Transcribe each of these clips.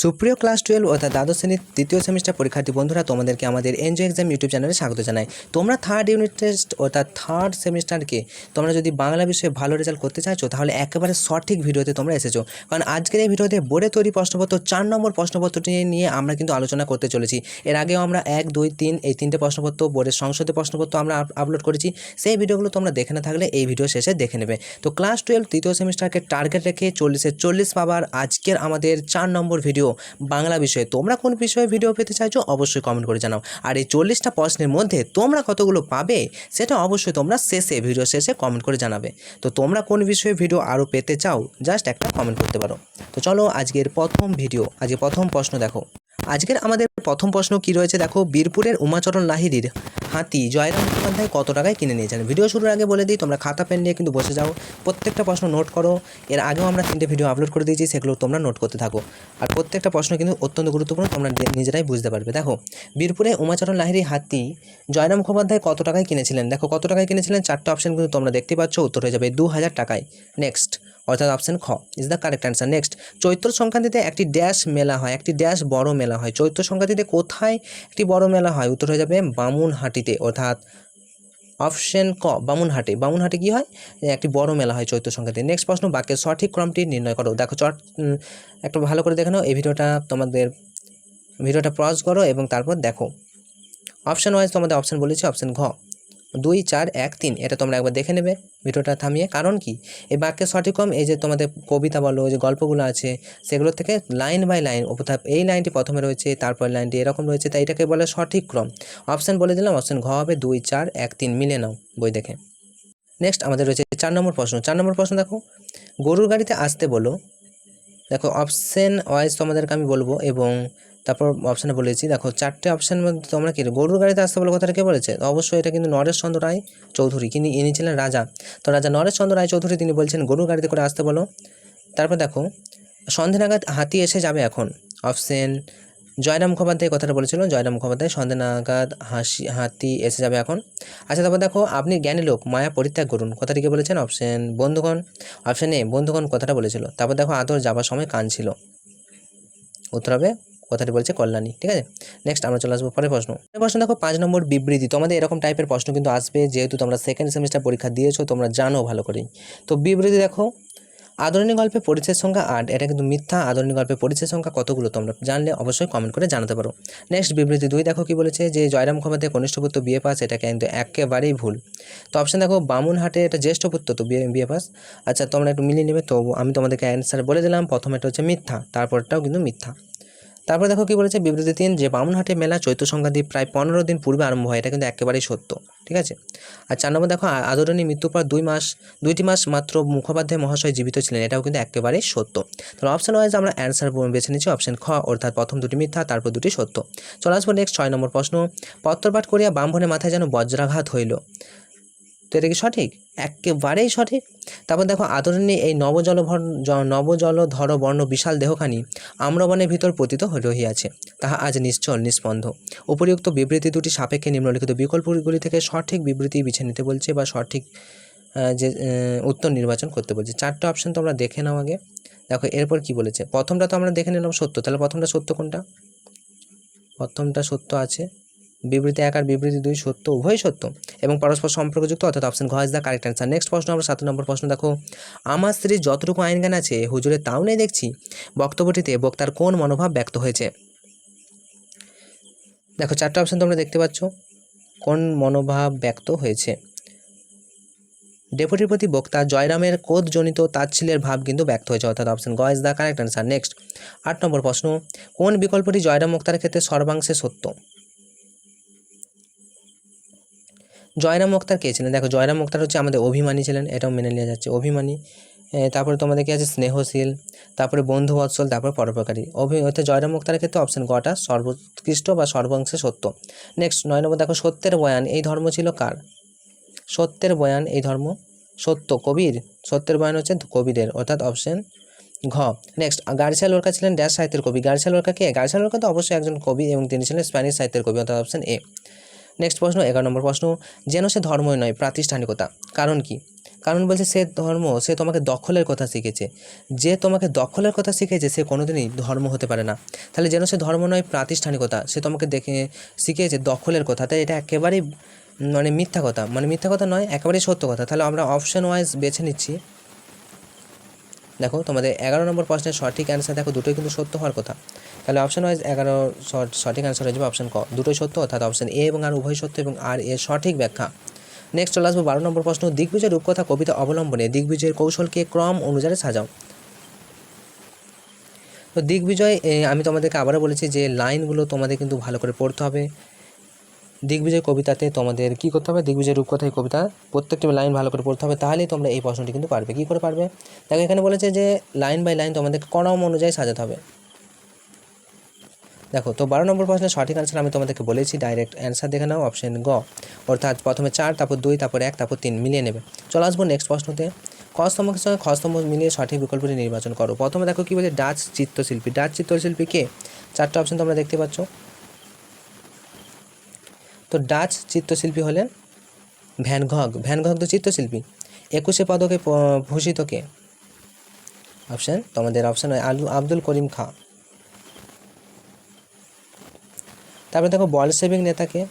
সুপ্রিয় ক্লাস 12 অর্থাৎ দ্বাদশ শ্রেণীর তৃতীয় সেমিস্টার পরীক্ষার্থী বন্ধুরা, তোমাদেরকে আমাদের এনজয় এক্সাম ইউটিউব চ্যানেলে স্বাগত জানাই। তোমরা থার্ড ইউনিট টেস্ট অর্থাৎ থার্ড সেমিস্টারকে তোমরা যদি বাংলা বিষয়ে ভালো রেজাল্ট করতে চাইছো, তাহলে একেবারে সঠিক ভিডিওতে তোমরা এসেছো। কারণ আজকের এই ভিডিওতে বোর্ডে তৈরি প্রশ্নপত্র 4 নম্বর প্রশ্নপত্রটি নিয়ে আমরা কিন্তু আলোচনা করতে চলেছি। এর আগেও আমরা 1, 2, 3 এই তিনটে প্রশ্নপত্র বোর্ডের সংসদীয় প্রশ্নপত্র আমরা আপলোড করেছি। সেই ভিডিওগুলো তোমরা দেখে না থাকলে এই ভিডিও শেষে দেখে নেবে। তো ক্লাস 12 তৃতীয় সেমিস্টারকে টার্গেট রেখে 40-40 পাবার আজকের আমাদের 4 নম্বর ভিডিও বাংলা বিষয়ে। তোমরা কোন বিষয়ে ভিডিও পেতে চাইছো অবশ্যই কমেন্ট করে জানাও। আর এই 40টা প্রশ্নের মধ্যে তোমরা কতগুলো পাবে সেটা অবশ্যই তোমরা ভিডিও শেষে কমেন্ট করে জানাবে। তো তোমরা কোন বিষয়ে ভিডিও আরও পেতে চাও জাস্ট একটা কমেন্ট করতে পারো। তো চলো আজকের প্রথম ভিডিও, আজকে প্রথম প্রশ্ন দেখো। আজকের আমাদের প্রথম প্রশ্ন কি রয়েছে দেখো, বীরপুরের উমাচরণ লাহিড়ীর হাতি জয়রাম মুখোপাধ্যায় কত টাকায় কিনে নিয়েছেন। ভিডিও শুরুর আগে বলে দিই, তোমরা খাতা পেন নিয়ে কিন্তু বসে যাও, প্রত্যেকটা প্রশ্ন নোট করো। এর আগেও আমরা 3টে ভিডিও আপলোড করে দিয়েছি, সেগুলো তোমরা নোট করতে থাকো। আর প্রত্যেকটা প্রশ্ন কিন্তু অত্যন্ত গুরুত্বপূর্ণ, তোমরা নিজেরাই বুঝতে পারবে। দেখো, বীরপুরে উমাচরণ লাহিড়ীর হাতি জয়রাম মুখোপাধ্যায় কত টাকায় কিনেছিলেন। দেখো কত টাকায় কিনেছিলেন, 4টে অপশন কিন্তু তোমরা দেখতে পাচ্ছ, উত্তর হয়ে যাবে 2000 টাকায়। নেক্সট অর্থাৎ অপশন খ is the correct answer. Next, চৈত্র সংক্রান্তিতে একটি ড্যাশ মেলা হয়, একটি ড্যাশ বড় মেলা হয়। চৈত্র সংক্রান্তিতে কোথায় একটি বড় মেলা হয়, উত্তর হয়ে যাবে বামুনহাটিতে, অর্থাৎ অপশন ক বামুনহাটে। বামুনহাটে কি হয়, একটি বড় মেলা হয় চৈত্র সংক্রান্তি। নেক্সট প্রশ্ন, বাক্যের সঠিক ক্রমটি নির্ণয় করো। দেখো একটু ভালো করে দেখে নাও এই ভিডিওটা পজ করো এবং তারপর দেখো। অপশন ওয়াইজ তোমাদের অপশন বলেছি, অপশন ঘ 2, 4, 1, 3, এটা তোমরা একবার দেখে নেবে ভিডিওটা থামিয়ে। কারণ কি, এই বাক্যের সঠিক ক্রম, এই যে তোমাদের কবিতা বলো, যে গল্পগুলো আছে সেগুলো থেকে লাইন বাই লাইন, অর্থাৎ এই লাইনটি প্রথমে রয়েছে, তারপর লাইনটি এরকম রয়েছে, তাই এটাকে বলে সঠিক ক্রম। অপশন বলে দিলাম, অপশন ঘ হবে 2, 4, 1, 3, মিলে নাও বই দেখে। নেক্সট আমাদের রয়েছে 4 নম্বর প্রশ্ন। 4 নম্বর প্রশ্ন দেখো, গরুর গাড়িতে আসতে বলো। দেখো অপশন ওয়াইজ তোমাদেরকে আমি বলবো এবং তারপর অপশানে বলেছি। দেখো 4টে অপশানের মধ্যে তোমরা কি গরুর গাড়িতে আসতে বলে কথাটা কে বলেছে, অবশ্যই এটা কিন্তু নরেশচন্দ্র রায় চৌধুরী, ইনি ছিলেন রাজা। তো রাজা নরেশচন্দ্র রায় চৌধুরী তিনি বলছেন গরুর গাড়িতে করে আসতে বলো। তারপর দেখো, সন্ধে নাগাদ হাতি এসে যাবে এখন। অপশন জয়রাম মুখোপাধ্যায় কথাটা বলেছিল, জয়রাম মুখোপাধ্যায়, সন্ধে নাগাদ হাতি এসে যাবে এখন। আচ্ছা, তারপর দেখো, আপনি জ্ঞানী লোক, মায়া পরিত্যাগ করুন, কথাটি কে বলেছেন, অপশন বন্ধুগণ। অপশন এ বন্ধুগণ কথাটা বলেছিল। তারপর দেখো, আদর যাবার সময় কান ছিল, উত্তর হবে কথাটি বলছে কল্যাণী। ঠিক আছে, নেক্সট আমরা চলে আসবো পরের প্রশ্ন। দেখো 5 নম্বর বিবৃতি। তোমাদের এরকম টাইপের প্রশ্ন কিন্তু আসবে, যেহেতু তোমরা সেকেন্ড সেমিস্টার পরীক্ষা দিয়েছো, তোমরা জানো ভালো করেই। তো বিবৃতি দেখো, আদরণী গল্পের পরিচ্ছেদ সংখ্যা 8, এটা কিন্তু মিথ্যা। আদরণী গল্পের পরিচ্ছেদ সংখ্যা কতগুলো তোমরা জানলে অবশ্যই কমেন্ট করে জানাতে পারো। নেক্সট বিবৃতি 2 দেখো কি বলেছে, যে জয়রাম মুখোপাধ্যায় কনিষ্ঠ পুত্র বিএ পাস, এটা কিন্তু একেবারেই ভুল। তো অপশন দেখো, বামুনহাটে এটা জ্যেষ্ঠ পুত্র তো বিএ পাস। আচ্ছা, তোমরা একটু মিলিয়ে নেবে। তো আমি তোমাদেরকে অ্যান্সার বলে দিলাম, প্রথমেটা হচ্ছে মিথ্যা, তারপরটাও কিন্তু মিথ্যা। তারপর দেখো কি বলেছে বিবৃতি 3, যে বামুনহাটে মেলা চৈত্র সংক্রান্তি প্রায় 15 দিন পূর্বে আরম্ভ হয়, এটা কিন্তু একেবারেই সত্য। ঠিক আছে। আর 4 নম্বর দেখো, আদরণী মৃত্যুর পর 2 মাস মাত্র মুখোপাধ্যায় মহাশয় জীবিত ছিলেন, এটাও কিন্তু একেবারেই সত্য। তাহলে অপশন ওয়াইজ আমরা অ্যান্সার বেছে নিচ্ছি, অপশন খ, অর্থাৎ প্রথম 2টি মিথ্যা, তারপর 2টি সত্য। চলে আসবো নেক্সট 6 নম্বর প্রশ্ন। পত্রপাঠ করিয়া ব্রাহ্মণের মাথায় যেন বজ্রাঘাত হইল, তো এটা কি সঠিক, একেবারেই সঠিক। তারপর দেখো, আদরণী এই নবজলধর বর্ণ বিশাল দেহখানি আম্রবনের ভিতর পতিত রহিয়াছে, তাহা আজ নিশ্চল নিস্পন্দ। উপরিউক্ত বিবৃতি দুটি সাপেক্ষে নিম্নলিখিত বিকল্পগুলি থেকে সঠিক বিবৃতি বেছে নিতে বলছে, বা সঠিক যে উত্তর নির্বাচন করতে বলছে। 4টে অপশন তোমরা দেখে নাও আগে। দেখো এরপর কি বলেছে, প্রথমটা তো আমরা দেখে নিলাম সত্য, তাহলে প্রথমটা সত্য কোনটা, প্রথমটা সত্য আছে। বিবৃতি 1 আর বিবৃতি 2 সত্য, উভয় সত্য এবং পরস্পর সম্পর্কযুক্ত, অর্থাৎ অপশন ঘ is the correct answer. Next প্রশ্ন আমরা 7 নম্বর প্রশ্ন দেখো, আমার স্ত্রীর যতটুকু আইন জ্ঞান আছে হুজুরের তাও নেই দেখছি, বক্তব্যটিতে বক্তার কোন মনোভাব ব্যক্ত হয়েছে। দেখো 4টে অপশন তোমরা দেখতে পাচ্ছ, কোন মনোভাব ব্যক্ত হয়েছে। ডেপুটির প্রতি বক্তা জয়রামের ক্রোধজনিত তাচ্ছিল্যের ভাব কিন্তু ব্যক্ত হয়েছে, অর্থাৎ অপশন গ is the correct answer. Next 8 নম্বর প্রশ্ন, কোন বিকল্পটি জয়রাম মুক্তার ক্ষেত্রে সর্বাংশে সত্য। জয়রাম মুক্তার কে ছিলেন, দেখো জয়রাম মুক্তার হচ্ছে আমাদের অভিমানী ছিলেন, এটাও মেনে নেওয়া যাচ্ছে, অভিমানী। তারপরে তোমাদের কি আছে, স্নেহশীল, তারপরে বন্ধুবৎসল, তারপরে পরোপকারী। অর্থাৎ জয়রাম মুক্তার ক্ষেত্রে অপশন গটা সর্বোৎকৃষ্ট বা সর্বাংশে সত্য। নেক্সট 9 নম্বর দেখো, সত্যের বয়ান এই ধর্ম ছিল কার। সত্যের বয়ান এই ধর্ম সত্য কবির, সত্যের বয়ান হচ্ছে কবিরের, অর্থাৎ অপশন ঘ। নেক্সট, গার্সিয়া লোরকা ছিলেন ড্যাশ সাহিত্যের কবি। গার্সিয়া লোরকা কে, গার্সিয়া লোরকা তো অবশ্যই একজন কবি এবং তিনি ছিলেন স্প্যানিশ সাহিত্যের কবি, অর্থাৎ অপশন এ। নেক্সট প্রশ্ন 11 নম্বর প্রশ্ন, যেন সে ধর্মই নয় প্রাতিষ্ঠানিকতা, কারণ কি। কারণ বলছে সে ধর্ম সে তোমাকে দখলের কথা শিখেছে। যে তোমাকে দখলের কথা শিখেছে সে কোনোদিনই ধর্ম হতে পারে না। তাহলে যেন সে ধর্ম নয় প্রাতিষ্ঠানিকতা, সে তোমাকে শিখিয়েছে দখলের কথা, তাই এটা একেবারেই মানে মিথ্যা কথা, মানে মিথ্যা কথা নয়, একেবারেই সত্য কথা। তাহলে আমরা অপশন ওয়াইজ বেছে নিচ্ছি। দেখো তোমাদের 11 নম্বর প্রশ্নের সঠিক অ্যান্সার দেখো দুটোই কিন্তু সত্য হওয়ার কথা। তাহলে অপশন ওয়াইজ 11 সঠিক অ্যান্সার হয়ে যাবে অপশন ক, দুটোই সত্য, অর্থাৎ অপশন এ এবং আর উভয় সত্য এবং আর এর সঠিক ব্যাখ্যা। নেক্সট চলে আসবো 12 নম্বর প্রশ্ন, দিগ্বিজয় রূপকথা কবিতা অবলম্বনে দিগ্বিজয়ের কৌশলকে ক্রম অনুসারে সাজাও। তো দিগ্বিজয় আমি তোমাদেরকে আবারও বলেছি যে লাইনগুলো তোমাদের কিন্তু ভালো করে পড়তে হবে। দিগ্বিজয় কবিতাতে তোমাদের কী করতে হবে, দিগ্বিজয় রূপকথা কবিতা প্রত্যেকটি লাইন ভালো করে পড়তে হবে, তাহলেই তোমরা এই প্রশ্নটি কিন্তু পারবে। কী করে পারবে, দেখো এখানে বলেছে যে লাইন বাই লাইন তোমাদেরকে ক্রম অনুযায়ী সাজাতে হবে। দেখো তো 12 নম্বর প্রশ্নের সঠিক অ্যান্সার আমি তোমাদেরকে বলেছি, ডাইরেক্ট অ্যান্সার দেখে নাও অপশন গ, অর্থাৎ প্রথমে 4, তারপর 2, তারপর 1, তারপর 3 মিলিয়ে নেবে। চলে আসবো নেক্সট প্রশ্নতে, ক স্তম্ভের সঙ্গে খ স্তম্ভ মিলিয়ে সঠিক বিকল্পটি নির্বাচন করো। প্রথমে দেখো কী বলে, ডাচ চিত্রশিল্পী। ডাচ চিত্রশিল্পী কে? 4টে অপশন তোমরা দেখতে পাচ্ছ। তো ডাচ চিত্রশিল্পী হলেন ভ্যান গঘ। ভ্যান গঘ তো চিত্রশিল্পী। 21 পদকে ভূষিত কে? অপশন তোমাদের অপশন হয় আব্দুল করিম খাঁ। তারপরে দেখো বলশেভিক নেতাকে?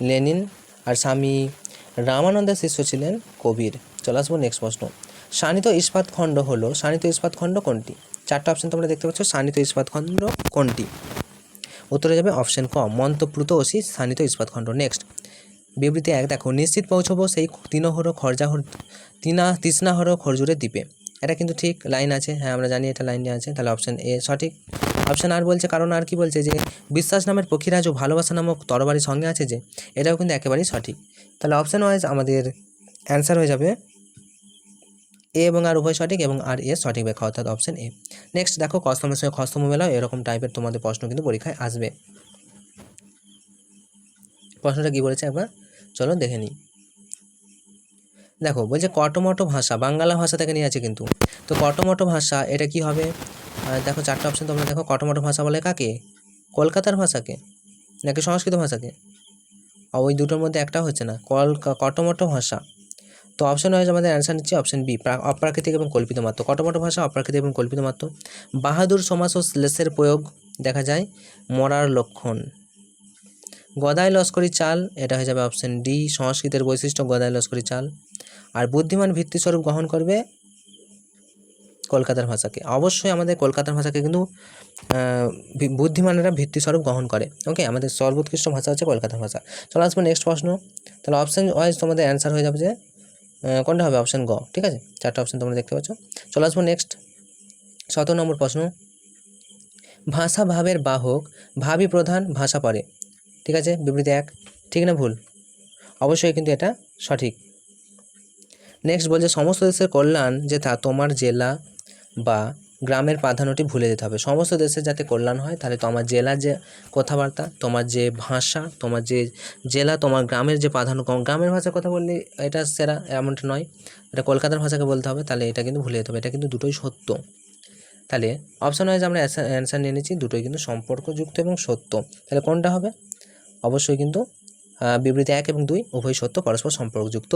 লেনিন। আর স্বামী রামানন্দের শিষ্য ছিলেন কবির। চলে আসবো নেক্সট প্রশ্ন, শানিত ইস্পাত খণ্ড হলো, শানিত ইস্পাত খণ্ড কোনটি? 4টে অপশন তোমরা দেখতে পাচ্ছ, শানিত ইস্পাত খণ্ড কোনটি? উত্তরে যাবে অপশন ক, মন্তপ্লুত অসি শানিত ইস্পাত খণ্ড। নেক্সট বিবৃতি 1 দেখো, নিশ্চিত পৌঁছবো সেই তৃষ্ণাহর খরজুরের দ্বীপে। এটা কিন্তু ঠিক লাইন আছে, হ্যাঁ আমরা জানি এটা লাইনে আছে, তাহলে অপশন এ সঠিক। অপশন আর বলছে, কারণ আর কি বলছে যে বিশ্বাস নামের পক্ষীরাজ ও ভালোবাসা নামক তরবারির সঙ্গে আছে যে, এটাও কিন্তু একেবারেই সঠিক। তাহলে অপশন ওয়াইজ আমাদের অ্যান্সার হয়ে যাবে এ এবং আর উভয় সঠিক এবং আর এ সঠিক ব্যাখ্যা, অর্থাৎ অপশন এ। নেক্সট দেখো, কস্তমের সঙ্গে খস্তম্ভ মেলাও, এরকম টাইপের তোমাদের প্রশ্ন কিন্তু পরীক্ষায় আসবে। প্রশ্নটা কী বলেছে একবার চলো দেখে নিই। দেখো বলছে কটমট ভাষা, বাংলা ভাষা থেকে নিয়ে আছে কিন্তু। তো কটমট ভাষা এটা কি হবে? দেখো 4টে অপশন তোমরা দেখো, কটমট ভাষা বলে কাকে? কলকাতার ভাষাকে নাকি সংস্কৃত ভাষাকে? ওই দুটোর মধ্যে একটা হচ্ছে না, কটমট ভাষা। তো অপশন ওয়াইজ আমাদের অ্যান্সার নিচ্ছে অপশন বি, অপ্রাকৃতিক এবং কল্পিত মাত্র। কটমট ভাষা অপ্রাকৃতিক এবং কল্পিত মাত্র। বাহাদুর সমাস ও শ্লেষের প্রয়োগ দেখা যায় মরার লক্ষণ। গদাই লস্করি চাল, এটা হয়ে যাবে অপশন ডি, সংস্কৃতের বৈশিষ্ট্য গদাই লস্করি চাল। আর বুদ্ধিমান ভিত্তিস্বরূপ গ্রহণ করবে কলকাতার ভাষাকে। অবশ্যই আমাদের কলকাতার ভাষাকে কিন্তু বুদ্ধিমানেরা ভিত্তিস্বরূপ গ্রহণ করে। ওকে, আমাদের সর্বোৎকৃষ্ট ভাষা হচ্ছে কলকাতার ভাষা। চলে আসবো নেক্সট প্রশ্ন, তাহলে অপশন ওয়াইজ তোমাদের অ্যান্সার হয়ে যাবে যে কোনটা হবে, অপশন গ। ঠিক আছে, 4টে অপশন তোমরা দেখতে পাচ্ছ। চলে আসবো নেক্সট 17 নম্বর প্রশ্ন, ভাষা ভাবের বাহক, ভাবী প্রধান ভাষা পরে। ঠিক আছে, বিবৃতি 1 ঠিক না ভুল? অবশ্যই কিন্তু এটা সঠিক। নেক্সট বলছে সমস্ত দেশের কল্যাণ যেটা তোমার জেলা বা গ্রামের প্রাধান্যটি ভুলে যেতে হবে। সমস্ত দেশের যাতে কল্যাণ হয়, তাহলে তোমার জেলার যে কথাবার্তা, তোমার যে ভাষা, তোমার যে জেলা, তোমার গ্রামের যে প্রাধান্য, গ্রামের ভাষার কথা বললে এটা সেরা এমনটা নয়, এটা কলকাতার ভাষাকে বলতে হবে, তাহলে এটা কিন্তু ভুলে যেতে হবে। এটা কিন্তু দুটোই সত্য। তাহলে অপশন ওয়াইজ আমরা অ্যান্সার নিয়ে নিচ্ছি, দুটোই কিন্তু সম্পর্কযুক্ত এবং সত্য। তাহলে কোনটা হবে? অবশ্যই কিন্তু বিবৃতি 1 এবং 2 উভয় সত্য, পরস্পর সম্পর্কযুক্ত।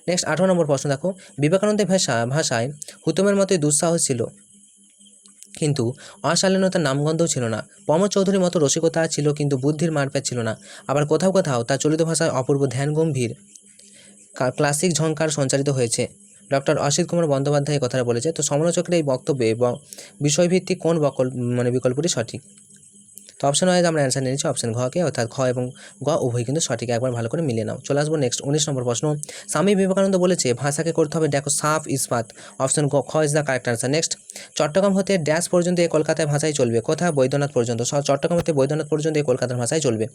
নেক্সট 18 নম্বর প্রশ্ন দেখো, বিবেকানন্দের ভাষায় হুতমের মতোই দুঃসাহস ছিল, কিন্তু অশালীনতার নামগন্ধও ছিল না। প্রমোদ চৌধুরীর মতো রসিকতা ছিল, কিন্তু বুদ্ধির মারপ্যাচ ছিল না। আবার কোথাও কোথাও তার চলিত ভাষায় অপূর্ব ধ্যান গম্ভীর ক্লাসিক ঝঙ্কার সঞ্চারিত হয়েছে। ডক্টর অসিত কুমার বন্দ্যোপাধ্যায় এই কথাটা বলেছে। তো সমালোচকের এই বক্তব্যে বিষয়ভিত্তিক কোন বিকল্পটি সঠিক? তো অপশন ওয়াইজ আমরা অ্যান্সার নিয়েছি অপশন ঘকে, অর্থাৎ খ এবং গ উভয় কিন্তু সঠিক, একবার ভালো করে মিলিয়ে নাও। চলে আসবো নেক্সট 19 নম্বর প্রশ্ন, স্বামী বিবেকানন্দ বলেছে ভাষাকে করতে হবে দেখো সাফ ইস্পাত। অপশন খ is the correct answer. Next, Chittagong হতে ড্যাশ পর্যন্ত এই কলকাতায় ভাষাই চলবে। কোথায়? বৈদ্যনাথ পর্যন্ত। চট্টগ্রাম হতে বৈদ্যনাথ পর্যন্ত এই কলকাতার ভাষাই চলবে।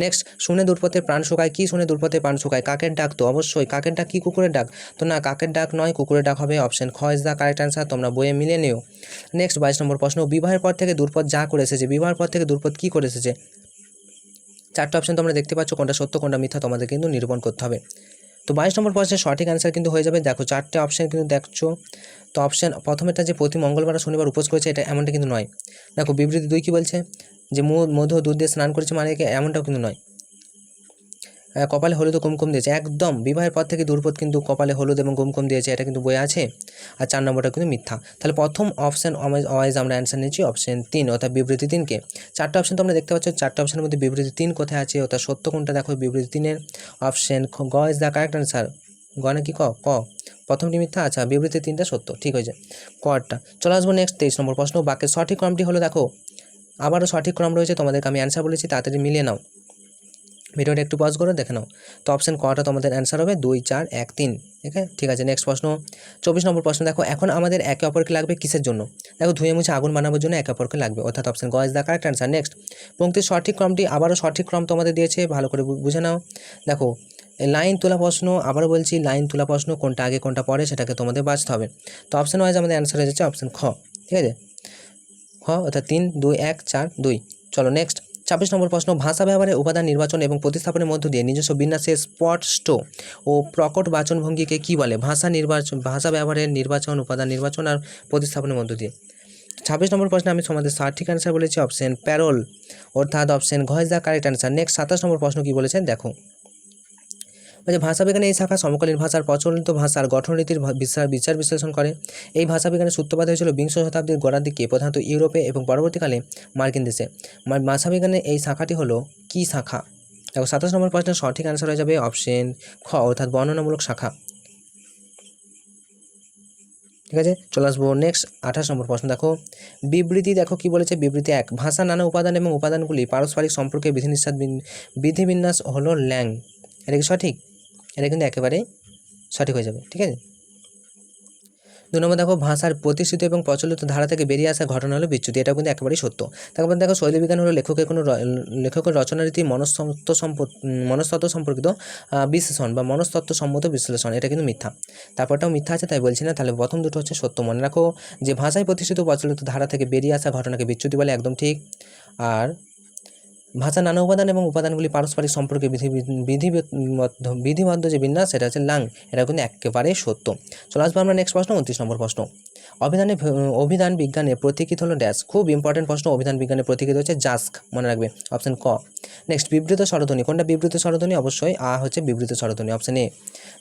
নেক্সট, শুনে দূরপথে প্রাণ শুকায়। কি শুনে দূরপথে প্রাণ শুকায়? কাকের ডাক। তো অবশ্যই কাকের ডাক কি কুকুরের ডাক? তো না, কাকের ডাক নয়, কুকুরের ডাক হবে। অপশন খ ইজ দ্য কারেক্ট আনসার, তোমরা বইয়ে মিলিয়ে নিও। নেক্সট 22 নম্বর প্রশ্ন, বিবাহের পর থেকে দূরপথ যা করে এসেছে। বিবাহের পর থেকে দূরপথ কি করে এসেছে? 4টে অপশন তোমরা দেখতে পাচ্ছ, কোনটা সত্য কোনটা মিথ্যা তোমাদের কিন্তু নিরূপণ করতে হবে। তো 22 নম্বর প্রশ্নের সঠিক অ্যান্সার কিন্তু হয়ে যাবে, দেখো 4টে অপশন কিন্তু দেখছো। তো অপশন প্রথমেরটা যে প্রতি মঙ্গলবার শনিবার উপোস করেছে, এটা এমনটা কিন্তু নয়। দেখো বিবৃতি 2 কি বলছে, যে মধু দুধ দিয়ে স্নান করেছে, মানে এমনটাও কিন্তু নয়। কপালে হলুদ ও কুমকুম দিয়েছে, একদম বিবাহের পর থেকে দুর্পদ কিন্তু কপালে হলুদ এবং কুমকুম দিয়েছে, এটা কিন্তু বই আছে। আর 4 নম্বরটা কিন্তু মিথ্যা। তাহলে প্রথম অপশান ওয়াইজ আমরা অ্যান্সার নিচ্ছি অপশান 3 অর্থাৎ বিবৃতি 3কে। 4টে অপশান তোমরা দেখতে পাচ্ছ, 4টে অপশানের মধ্যে বিবৃতি 3 কোথায় আছে অর্থাৎ সত্য কোনটা দেখো বিবৃতি 3-এর। অপশান গ ইজ দ্য কারেক্ট অ্যান্সার। গ নাকি ক? ক। প্রথমটি মিথ্যা, আচ্ছা বিবৃতি 3টা সত্য, ঠিক হয়েছে। কটা চলে আসবো নেক্সট 23 নম্বর প্রশ্ন। বাক্যের সঠিক ক্রমটি হলো দেখো, আবারও সঠিক ক্রম রয়েছে, তোমাদেরকে আমি অ্যান্সার বলেছি, তাড়াতাড়ি মিলিয়ে নাও, ভিডিওটা একটু পজ করে দেখে নাও। তো অপশান কটা তোমাদের অ্যান্সার হবে 2, 4, 1, 3। ঠিক আছে। নেক্সট প্রশ্ন 24 নম্বর প্রশ্ন দেখো, এখন আমাদের একে অপরকে লাগবে কিসের জন্য? দেখো ধুয়ে মুছে আগুন বানানোর জন্য একে অপরকে লাগবে, অর্থাৎ অপশান গ is the correct answer. Next পংক্তির সঠিক ক্রমটি, আবারও সঠিক ক্রম তোমাদের দিয়েছে, ভালো করে বুঝে নাও। দেখো লাইন তোলা প্রশ্ন, আবারও বলছি লাইন তোলা প্রশ্ন, কোনটা আগে কোনটা পরে সেটাকে তোমাদের বাঁচতে হবে। তো অপশান ওয়াইজ আমাদের অ্যান্সার হয়ে যাচ্ছে অপশান খ, ঠিক আছে। খ অর্থাৎ 3, 2, 1, 4, 2। চলো নেক্সট 26 নম্বর প্রশ্ন, ভাষা ব্যবহারে উপাদান নির্বাচন এবং প্রতিস্থাপনের মধ্য দিয়ে নিজস্ব বিন্যাসে স্পষ্ট ও প্রকট বাচনভঙ্গিকে কী বলে? ভাষা ব্যবহারের নির্বাচন, উপাদান নির্বাচন আর প্রতিস্থাপনের মধ্য দিয়ে। 26 নম্বর প্রশ্নে আমি তোমাদের সঠিক অ্যান্সার বলেছি অপশান প্যারোল, অর্থাৎ অপশান ঘ is the correct answer. Next 27 নম্বর প্রশ্ন কী বলেছেন দেখো, ভাষাবিজ্ঞানে এই শাখা সমকালীন ভাষার প্রচলিত ভাষার গঠনরীতির বিচার বিশ্লেষণ করে। এই ভাষাবিজ্ঞানের সূত্রপাত হয়েছিল বিংশ শতাব্দীর গোড়ার দিকে, প্রধানত ইউরোপে এবং পরবর্তীকালে মার্কিন দেশে। ভাষাবিজ্ঞানের এই শাখাটি হলো কী শাখা? দেখো 27 নম্বর প্রশ্নের সঠিক অ্যান্সার হয়ে যাবে অপশান খ, অর্থাৎ বর্ণনামূলক শাখা। ঠিক আছে, চলে আসবো নেক্সট 28 নম্বর প্রশ্ন দেখো, বিবৃতি দেখো কি বলেছে, বিবৃতি 1, ভাষা নানা উপাদান এবং উপাদানগুলি পারস্পরিক সম্পর্কে বিধিবিন্যাস হলো ল্যাং। এটা কি সঠিক? এটা কিন্তু একেবারেই সঠিক হয়ে যাবে, ঠিক আছে। 2 নম্বর দেখো, ভাষার প্রতিষ্ঠিত এবং প্রচলিত ধারা থেকে বেরিয়ে আসা ঘটনা হলো বিচ্যুতি, এটা কিন্তু একেবারেই সত্য। তারপর দেখো, শৈলীবিজ্ঞান হলো লেখকের রচনারীতি মনস্তত্ত্ব সম্পর্কিত বিশ্লেষণ বা মনস্তত্ত্ব সম্মত বিশ্লেষণ, এটা কিন্তু মিথ্যা। তারপরটাও মিথ্যা আছে, তাই বলছি না। তাহলে প্রথম দুটো হচ্ছে সত্য। মনে রাখো যে ভাষায় প্রতিষ্ঠিত প্রচলিত ধারা থেকে বেরিয়ে আসা ঘটনাকে বিচ্যুতি বলে, একদম ঠিক। আর ভাষার নানা উপাদান এবং উপাদানগুলি পারস্পরিক সম্পর্কে বিধিবদ্ধ যে বিন্যাস, সেটা হচ্ছে লাং, এটা কিন্তু একেবারে সত্য। চলে আসবো আমরা নেক্সট প্রশ্ন 29 নম্বর প্রশ্ন, অভিধান বিজ্ঞানের প্রতীকিত হলো ড্যাশ। খুব ইম্পর্টেন্ট প্রশ্ন, অভিধান বিজ্ঞানের প্রতীকিত হচ্ছে জাস্ক, মনে রাখবে অপশান ক। নেক্সট বিবৃত স্বরধ্বনি, কোনটা বিবৃত স্বরধ্বনি? অবশ্যই আ হচ্ছে বিবৃত স্বরধ্বনি, অপশান এ।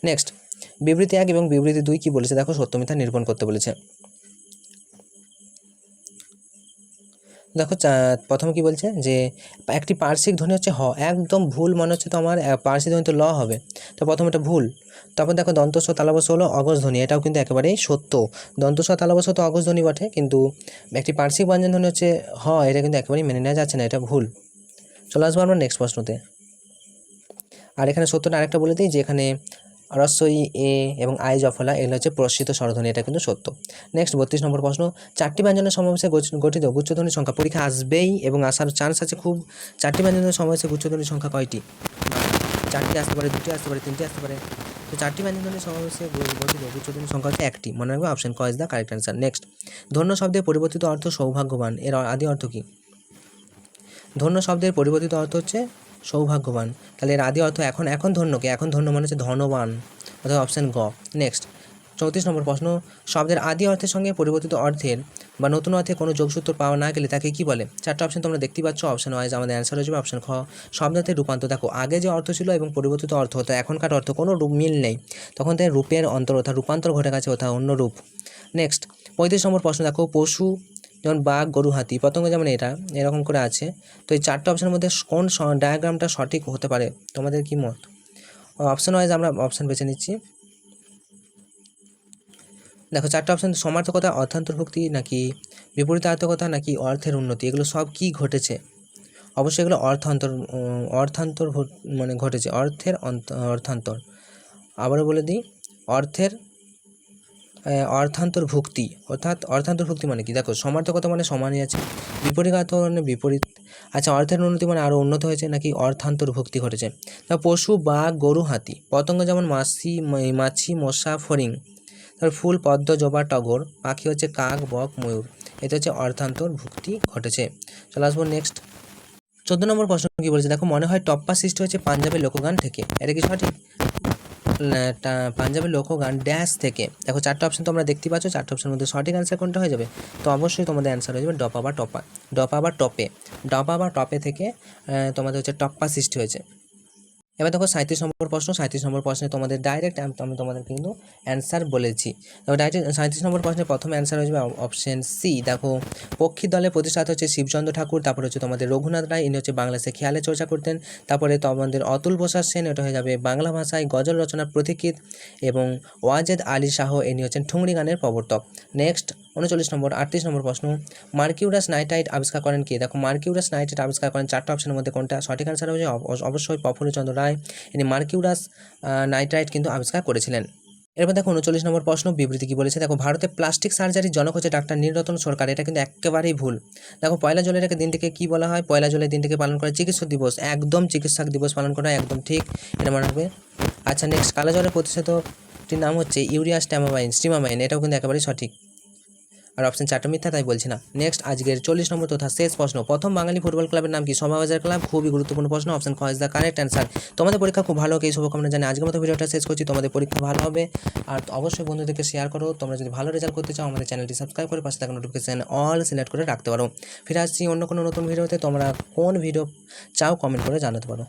নেক্সট বিবৃতি 1 এবং বিবৃতি 2 কি বলেছে দেখো, সত্য মিথ্যা নিরূপণ করতে বলেছে। দেখো প্রথমে কি বলছে যে একটি পার্শ্বিক ধ্বনি হচ্ছে হ, একদম ভুল, মনে হচ্ছে তো আমার পার্শ্বিক ধ্বনি তো ল হবে, তো প্রথম এটা ভুল। তারপর দেখো দন্তস্ব তালবস্য হলো অগজ ধ্বনি, এটাও কিন্তু একেবারেই সত্য। দন্তস্ব তালবস্য তো অগজ ধ্বনি বটে, কিন্তু একটি পার্শ্বিক ব্যঞ্জন ধ্বনি হচ্ছে হ, এটা কিন্তু একেবারেই মেনে নেওয়া যাচ্ছে না, এটা ভুল। চলে আসবো আমরা নেক্সট প্রশ্নতে। আর এখানে সত্যটা আরেকটা বলে দিই যে এখানে রস্বই এ এবং আই জফলা এগুলো হচ্ছে প্রসিত স্বরধ্বনি, এটা কিন্তু সত্য। নেক্সট 32 নম্বর প্রশ্ন, 4টি ব্যঞ্জনের সমাবেশে গঠিত গুচ্ছধ্বনির সংখ্যা, পরীক্ষা আসবেই এবং আসার চান্স আছে খুব। 4টি ব্যঞ্জনের সমাবেশে গুচ্ছধ্বনির সংখ্যা কয়টি? 4টি আসতে পারে, 2টি আসতে পারে, 3টি আসতে পারে। তো 4টি ব্যঞ্জনের সমাবেশে গঠিত গুচ্ছধ্বনির সংখ্যা হচ্ছে 1টি, মনে রাখবে অপশন ক is the correct answer. Next ধন্য শব্দের পরিবর্তিত অর্থ সৌভাগ্যবান, এর আদি অর্থ কি? ধন্য শব্দের পরিবর্তিত অর্থ হচ্ছে সৌভাগ্যবান, তাহলে এর আদি অর্থ এখন ধন্যকে, এখন ধন্য মানে হচ্ছে ধনবান, অর্থাৎ অপশান গ। নেক্সট 34 নম্বর প্রশ্ন, শব্দের আদি অর্থের সঙ্গে পরিবর্তিত অর্থের বা নতুন অর্থে কোনো যোগসূত্র পাওয়া না গেলে তাকে কি বলে? 4টা অপশন তোমরা দেখতে পাচ্ছ, অপশন ওয়াইজ আমাদের অ্যান্সার হয়ে যাবে অপশন খ, শব্দার্থের রূপান্তর। দেখো আগে যে অর্থ ছিল এবং পরিবর্তিত অর্থ হতো, এখনকার অর্থ কোনো মিল নেই, তখন তাই রূপের অন্তর অর্থাৎ রূপান্তর ঘটে গেছে, অর্থাৎ অন্য রূপ। নেক্সট 35 নম্বর প্রশ্ন দেখো, পশু যেমন বাঘ, গরু, হাতি, পতঙ্গ যেমন এটা এরকম করে আছে, তো এই 4টা অপশনের মধ্যে কোন ডায়াগ্রামটা সঠিক হতে পারে? তোমাদের কি মত? অপশন ওয়াইজ আমরা অপশন বেছে নিচ্ছি। দেখো 4টা অপশন, সমার্থকতা, অর্থান্তর্ভুক্তি, নাকি বিপরীতার্থকতা, নাকি অর্থের উন্নতি, এগুলো সব কি ঘটেছে? অবশ্যই এগুলো অর্থান্তর মানে ঘটেছে, অর্থান্তর। আবারও বলে দিই, অর্থান্তর্ভুক্তি, অর্থাৎ অর্থান্তর্ভুক্তি মানে কি? দেখো সমার্থকতা মানে সমানই আছে, বিপরীতার্থ মানে বিপরীত, আচ্ছা অর্থের উন্নতি মানে আরও উন্নত হয়েছে, নাকি অর্থান্তর্ভুক্তি ঘটেছে? তা পশু বাঘ, গরু, হাতি, পতঙ্গ যেমন মাছি, মশা, ফড়িং, তারপর ফুল পদ্ম, জবা, টগর, পাখি হচ্ছে কাক, বক, ময়ূর, এটা হচ্ছে অর্থান্তর্ভুক্তি ঘটেছে। চলে আসবো নেক্সট 14 নম্বর প্রশ্ন কি বলেছে দেখো, মনে হয় টপ্পা সৃষ্টি হয়েছে পাঞ্জাবের লোকগান থেকে, এটা কি সঠিক? পাঞ্জাবের লোকগান ড্যাশ থেকে। দেখো 4টা অপশন তোমরা দেখতে পাচ্ছ, 4টা অপশনের মধ্যে সঠিক অ্যান্সার কোনটা হয়ে যাবে? তো অবশ্যই তোমাদের অ্যান্সার হয়ে যাবে ডপা বা টপে থেকে তোমাদের হচ্ছে টপ্পা সৃষ্টি হয়েছে। এবার দেখো 37 নম্বর প্রশ্ন। 37 নম্বর প্রশ্নে তোমাদের ডাইরেক্ট আমি তোমাদের কিন্তু অ্যান্সার বলেছি। দেখো ডাইরেক্ট 37 নম্বর প্রশ্নের প্রথম অ্যান্সার হয়ে যাবে অপশন সি। দেখো পক্ষী দলের প্রতিষ্ঠাতা হচ্ছে শিবচন্দ্র ঠাকুর, তারপরে হচ্ছে তোমাদের রঘুনাথ রায়, ইনি হচ্ছে বাংলাদেশে খেয়ালে চর্চা করতেন। তারপরে তোমাদের অতুল প্রসাদ সেন, এটা হয়ে যাবে বাংলা ভাষায় গজল রচনার প্রতীকীত, এবং ওয়াজেদ আলী শাহ, ইনি হচ্ছেন ঠুংরি গানের প্রবর্তক। নেক্সট 39 নম্বর 38 নম্বর প্রশ্ন, মার্কিউরাস নাইট্রাইট আবিষ্কার করেন কে? দেখো মার্কিউরাস নাইট্রাইট আবিষ্কার করেন 4টা অপশনের মধ্যে কোনটা? সঠিক অ্যান্সার হচ্ছে অবশ্যই প্রফুল্লচন্দ্র রায়, ইনি মার্কিউরাস নাইট্রাইট কিন্তু আবিষ্কার করেছিলেন। এরপর দেখো 39 নম্বর প্রশ্ন, বিবৃতি কি বলেছে? দেখো ভারতে প্লাস্টিক সার্জারির জনক হচ্ছে ডাক্তার নীলরতন সরকার, এটা কিন্তু একেবারেই ভুল। দেখো পয়লা জুলাইয়ের দিনটিকে কি বলা হয়? পয়লা জুলাই দিনটিকে পালন করা চিকিৎসক দিবস, একদম চিকিৎসক দিবস পালন করা একদম ঠিক, এটা মনে রাখবে। আচ্ছা নেক্সট, কালোজ্বরের প্রতিষেধকটির নাম হচ্ছে ইউরিয়া স্টিমামাইন, এটাও কিন্তু একেবারেই সঠিক। আর অপশন 4টা মিথ্যা, তাই বলছি না। নেক্সট আজকের 40 নম্বর তথা শেষ প্রশ্ন, প্রথম বাঙালি ফুটবল ক্লাবের নাম কি? শোভাবাজার ক্লাব। খুবই গুরুত্বপূর্ণ প্রশ্ন, অপশন খ ইজ দ্য কারেক্ট অ্যান্সার। তোমাদের পরীক্ষা খুব ভালো হোক এই শুভকামনা জানি আজকের মতো ভিডিওটা শেষ করছি। তোমাদের পরীক্ষা ভালো হবে, আর অবশ্যই বন্ধুদেরকে শেয়ার করো। তোমরা যদি ভালো রেজাল্ট করতে চাও আমাদের চ্যানেলটি সাবস্ক্রাইব করে পাশে থাকা নোটিফিকেশন অল সিলেক্ট করে রাখতে পারো। ফিরে আসছি অন্য কোনো নতুন ভিডিওতে, তোমরা কোন ভিডিও চাও কমেন্ট করে জানাতে পারো।